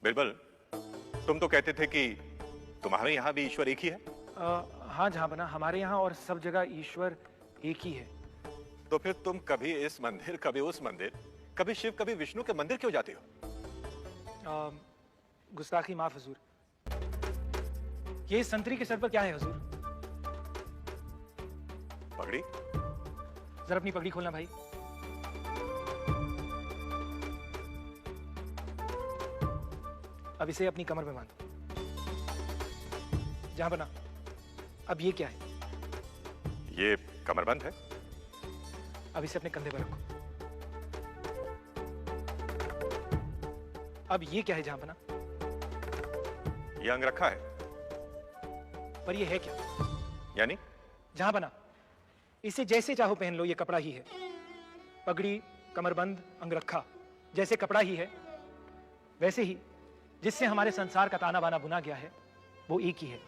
बिरबल, तुम तो कहते थे कि तुम्हारे यहाँ भी ईश्वर एक ही है। हाँ जहांपना, हमारे यहाँ और सब जगह ईश्वर एक ही है। तो फिर तुम कभी इस मंदिर, कभी उस मंदिर, कभी शिव, कभी विष्णु के मंदिर क्यों जाते हो? गुस्ताखी माफ हुजूर। ये संतरी के सर पर क्या है हुजूर? पगड़ी। जरा अपनी पगड़ी खोलना भाई। अब इसे अपनी कमर में बांधो। जहांपना, अब ये क्या है? ये कमरबंद है। अब इसे अपने कंधे पर रखो। अब ये क्या है जहांपना? ये अंगरखा है। पर ये है क्या? यानी? जहांपना, इसे जैसे चाहो पहन लो, ये कपड़ा ही है। पगड़ी, कमरबंद, अंगरखा जैसे कपड़ा ही है, वैसे ही जिससे हमारे संसार का ताना बाना बुना गया है, वो एक ही है,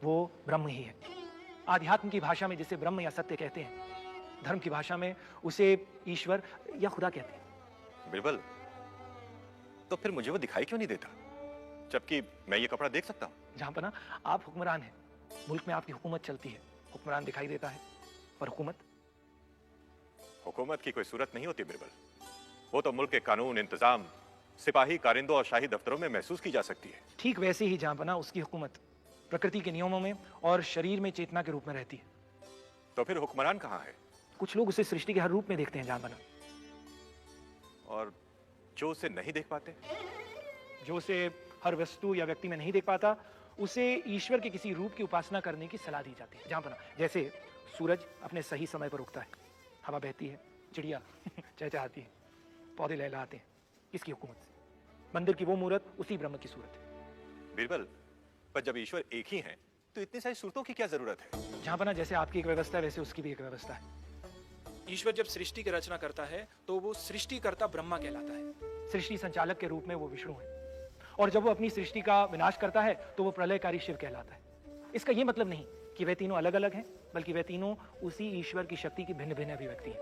वो ब्रह्म ही है। आध्यात्म की भाषा में जिसे ब्रह्म या सत्य कहते हैं, धर्म की भाषा में उसे ईश्वर या खुदा कहते हैं। बिरबल, तो फिर मुझे वो दिखाई क्यों नहीं देता, जबकि मैं ये कपड़ा देख सकता हूं? जहांपना, आप हुक्मरान हैं, मुल्क में आपकी हुकूमत चलती है, हुक्मरान दिखाई देता है, पर हुकूमत की कोई सूरत नहीं होती बिरबल। वो तो मुल्क के कानून, इंतजाम, सिपाही, कारिंदों और शाही दफ्तरों में महसूस की जा सकती है। ठीक वैसे ही जहांपना, उसकी हुकूमत प्रकृति के नियमों में और शरीर में चेतना के रूप में रहती है। तो फिर हुक्मरान कहाँ है? कुछ लोग उसे सृष्टि के हर रूप में देखते हैं जहांपना। और जो उसे नहीं देख पाते? जो उसे हर वस्तु या व्यक्ति में नहीं देख पाता, उसे ईश्वर के किसी रूप की उपासना करने की सलाह दी जाती है जहांपना। जैसे सूरज अपने सही समय पर उगता है, हवा बहती है, चिड़िया चहचहाती है, पौधे लहलहाते हैं, किसकी हुकूमत से? मंदिर की वो मूरत उसी ब्रह्म की सूरत है। बिरबल, पर जब ईश्वर एक ही है, तो इतनी सारी सूरतों की क्या जरूरत है? जहांपना, जैसे आपकी एक व्यवस्था है, वैसे उसकी भी एक व्यवस्था है। ईश्वर जब सृष्टि की रचना करता है, तो वो सृष्टिकर्ता ब्रह्मा कहलाता है। सृष्टि संचालक के रूप में वो विष्णु है, और जब वो अपनी सृष्टि का विनाश करता है, तो वो प्रलयकारी शिव कहलाता है। इसका ये मतलब नहीं कि वे तीनों अलग अलग हैं, बल्कि वे तीनों उसी ईश्वर की शक्ति की भिन्न भिन्न अभिव्यक्ति हैं।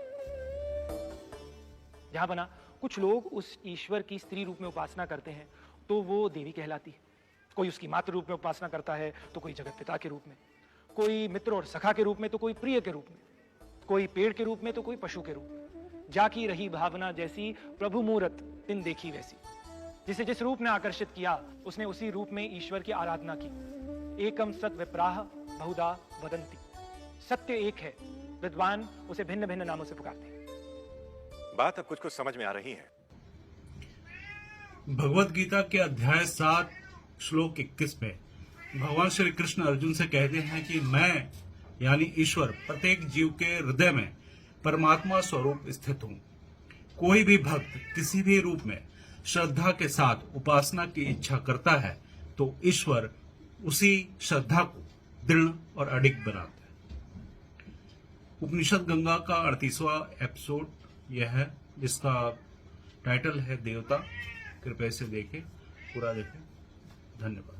जहांपना, कुछ लोग उस ईश्वर की स्त्री रूप में उपासना करते हैं, तो वो देवी कहलाती है। कोई उसकी मातृ रूप में उपासना करता है, तो कोई जगत पिता के रूप में, कोई मित्र और सखा के रूप में, तो कोई प्रिय के रूप में, कोई पेड़ के रूप में, तो कोई पशु के रूप में। जाकी रही भावना जैसी, प्रभु मूरत तिन देखी वैसी। जिसे जिस रूप ने आकर्षित किया, उसने उसी रूप में ईश्वर की आराधना की। एकम सत विप्राह बहुधा वदंती। सत्य एक है, विद्वान उसे भिन्न भिन्न नामों से पुकारते हैं। बात अब कुछ कुछ समझ में आ रही है। भगवत गीता के अध्याय 7 श्लोक 21 में भगवान श्री कृष्ण अर्जुन से कहते हैं कि मैं यानी ईश्वर प्रत्येक जीव के हृदय में परमात्मा स्वरूप स्थित हूँ। कोई भी भक्त किसी भी रूप में श्रद्धा के साथ उपासना की इच्छा करता है, तो ईश्वर उसी श्रद्धा को दृढ़ और अडिग बनाता है। उपनिषद गंगा का 38वां एपिसोड यह है, जिसका टाइटल है देवता। कृपया इसे देखें, पूरा देखें। धन्यवाद।